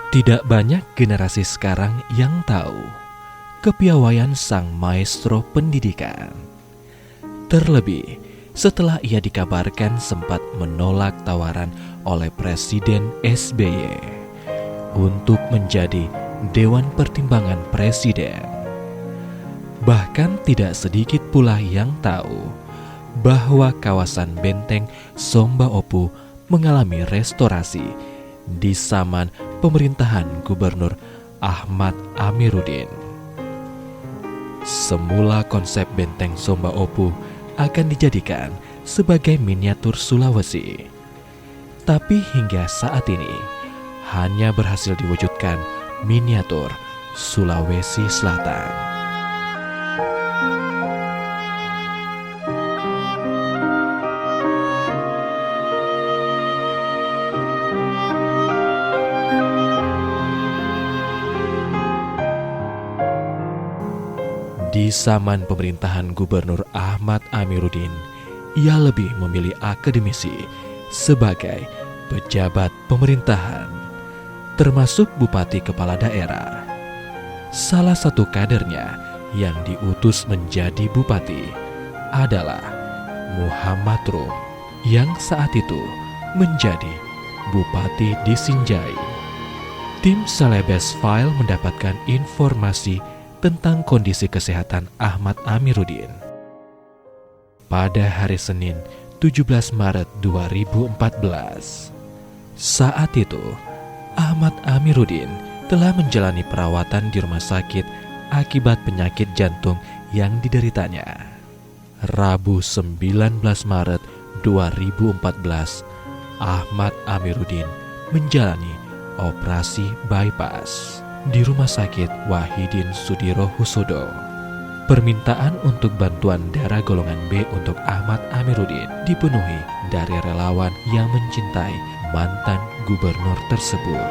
Tidak banyak generasi sekarang yang tahu kepiawaian sang maestro pendidikan. Terlebih setelah ia dikabarkan sempat menolak tawaran oleh Presiden SBY untuk menjadi Dewan Pertimbangan Presiden. Bahkan tidak sedikit pula yang tahu bahwa kawasan Benteng Somba Opu mengalami restorasi di zaman pemerintahan Gubernur Ahmad Amiruddin. Semula konsep Benteng Somba Opu akan dijadikan sebagai miniatur Sulawesi. Tapi hingga saat ini hanya berhasil diwujudkan miniatur Sulawesi Selatan. Di zaman pemerintahan Gubernur Ahmad Amiruddin, ia lebih memilih akademisi sebagai pejabat pemerintahan, termasuk bupati kepala daerah. Salah satu kadernya yang diutus menjadi bupati adalah Muhammad Rum, yang saat itu menjadi bupati di Sinjai. Tim Celebes File mendapatkan informasi tentang kondisi kesehatan Ahmad Amiruddin. Pada hari Senin 17 Maret 2014, saat itu Ahmad Amiruddin telah menjalani perawatan di rumah sakit akibat penyakit jantung yang dideritanya. Rabu 19 Maret 2014, Ahmad Amiruddin menjalani operasi bypass di Rumah Sakit Wahidin Sudirohusodo. Permintaan untuk bantuan darah golongan B untuk Ahmad Amiruddin dipenuhi dari relawan yang mencintai mantan gubernur tersebut.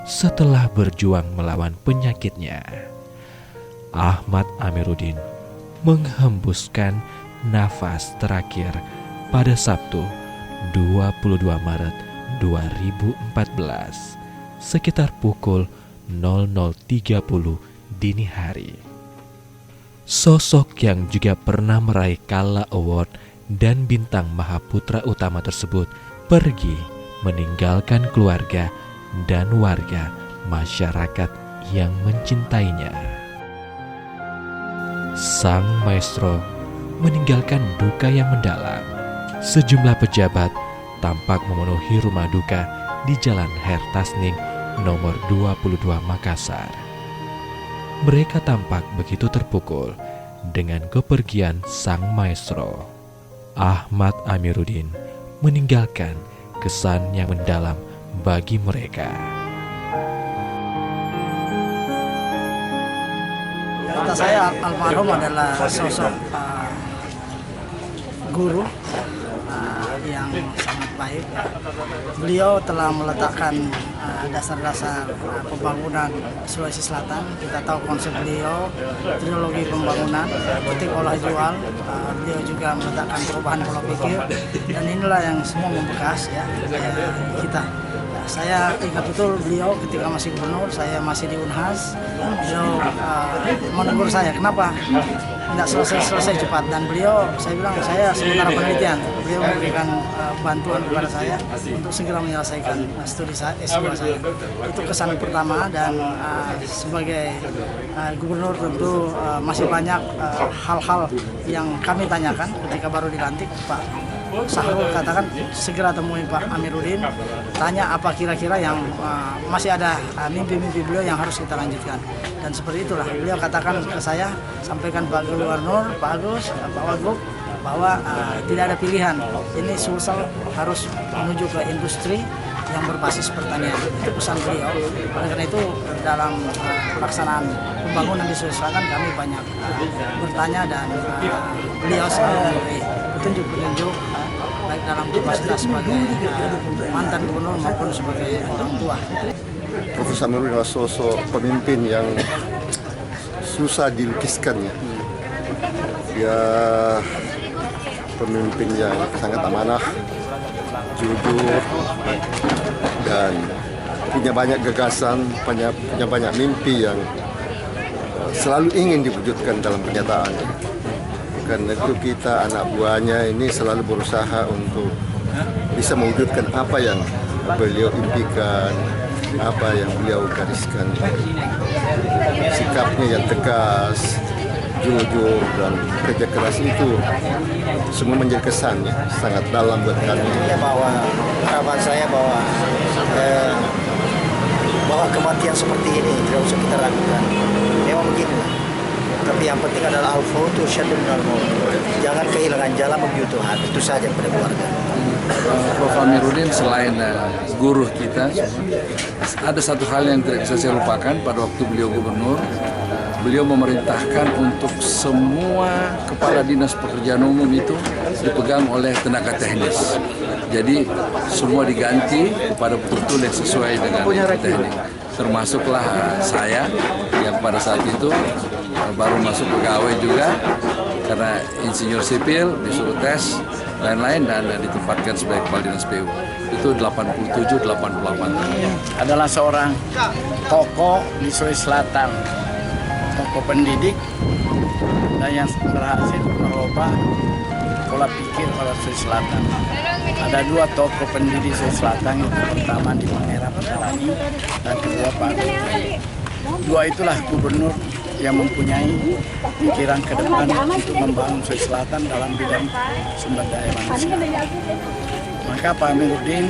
Setelah berjuang melawan penyakitnya, Ahmad Amiruddin menghembuskan nafas terakhir pada Sabtu 22 Maret 2014 sekitar pukul 00.30 dini hari. Sosok yang juga pernah meraih Kala Award dan Bintang Mahaputra Utama tersebut pergi meninggalkan keluarga dan warga masyarakat yang mencintainya. Sang maestro meninggalkan duka yang mendalam. Sejumlah pejabat tampak memenuhi rumah duka di Jalan Hertasning nomor 22 Makassar. Mereka tampak begitu terpukul dengan kepergian sang maestro. Ahmad Amiruddin meninggalkan kesan yang mendalam bagi mereka. Kata saya, almarhum adalah sosok guru yang sangat baik. Beliau telah meletakkan dasar-dasar pembangunan Sulawesi Selatan. Kita tahu konsep beliau, trilogi pembangunan, petik olah jual. Beliau juga meletakkan perubahan pola pikir, dan inilah yang semua membekas ya kita. Saya ingat betul beliau ketika masih gubernur, saya masih di Unhas. Beliau menegur saya, kenapa tidak selesai cepat, dan beliau, saya bilang saya sementara penelitian. Beliau memberikan bantuan kepada saya untuk segera menyelesaikan studi S2 saya. Itu kesan pertama, dan sebagai gubernur tentu masih banyak hal-hal yang kami tanyakan ketika baru dilantik. Pak Sahrul katakan segera temui Pak Amiruddin, tanya apa kira-kira yang masih ada mimpi-mimpi beliau yang harus kita lanjutkan. Dan seperti itulah beliau katakan ke saya, sampaikan Pak Gubernur, Pak Agus, Pak Wagub, bahwa tidak ada pilihan. Ini Sulsel harus menuju ke industri yang berbasis pertanian. Itu pesan beliau. Oleh karena itu dalam pelaksanaan pembangunan di Sulawesi Selatan kami banyak bertanya, dan beliau selalu memberi petunjuk-petunjuk baik dalam kapasitas sebagai mantan gubernur maupun sebagai orang tua. Profesor Amiruddin adalah sosok pemimpin yang susah dilukiskan ya. Dia pemimpin yang sangat amanah, jujur, dan punya banyak gagasan, punya banyak mimpi yang selalu ingin diwujudkan dalam kenyataan. Karena itu kita anak buahnya ini selalu berusaha untuk bisa mewujudkan apa yang beliau impikan, apa yang beliau gariskan. Sikapnya yang tegas, jujur, dan kerja keras itu semua menjadi kesannya sangat dalam buat kami. Bahwa harapan saya bahwa kematian seperti ini tidak usah kita ragukan. Memang begini. Tapi yang penting adalah al-fautu syaddu minal maut. Jangan kehilangan jalan menuju Tuhan. Itu saja kepada keluarga. Prof. Amiruddin selain guru kita, ada satu hal yang tidak bisa saya lupakan pada waktu beliau gubernur. Beliau memerintahkan untuk semua kepala dinas pekerjaan umum itu dipegang oleh tenaga teknis. Jadi semua diganti kepada betul-betul yang sesuai dengan teknik. Termasuklah saya yang pada saat itu baru masuk pegawai juga karena insinyur sipil disuruh tes lain-lain dan ditempatkan sebagai kepala dinas PU. Itu 87-88. Adalah seorang tokoh di Sulawesi Selatan, tokoh pendidik dan yang berhasil merubah pola pikir orang Sulawesi Selatan. Ada dua tokoh pendidik Sulawesi Selatan, itu pertama di Pangeran Petarani dan kedua Pak Amiruddin. Dua itulah gubernur yang mempunyai pikiran ke depan untuk membangun Sulawesi Selatan dalam bidang sumber daya manusia. Maka Pak Amiruddin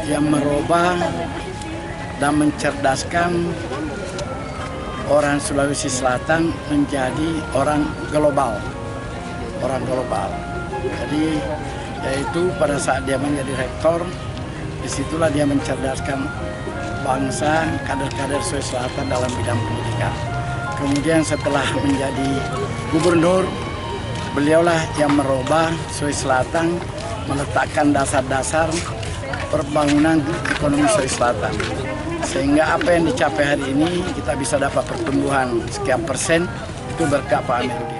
yang merubah dan mencerdaskan orang Sulawesi Selatan menjadi orang global. Jadi yaitu pada saat dia menjadi rektor, disitulah dia mencerdaskan bangsa, kader-kader Sulawesi Selatan dalam bidang pendidikan. Kemudian setelah menjadi gubernur, beliaulah yang merubah Sulawesi Selatan, meletakkan dasar-dasar pembangunan ekonomi Sulawesi Selatan. Sehingga apa yang dicapai hari ini kita bisa dapat pertumbuhan sekian persen, itu berkat Pak Amiruddin.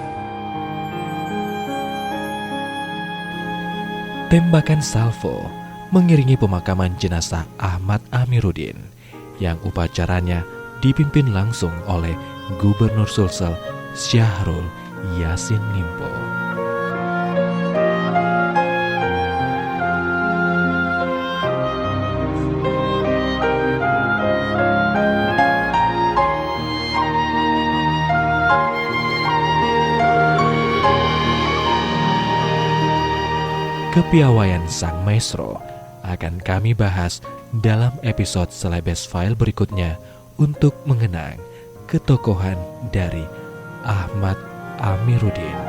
Tembakan salvo mengiringi pemakaman jenazah Ahmad Amiruddin yang upacaranya dipimpin langsung oleh Gubernur Sulsel Syahrul Yassin Limpo. Kepiawaian sang maestro akan kami bahas dalam episode Selebes File berikutnya untuk mengenang ketokohan dari Ahmad Amiruddin.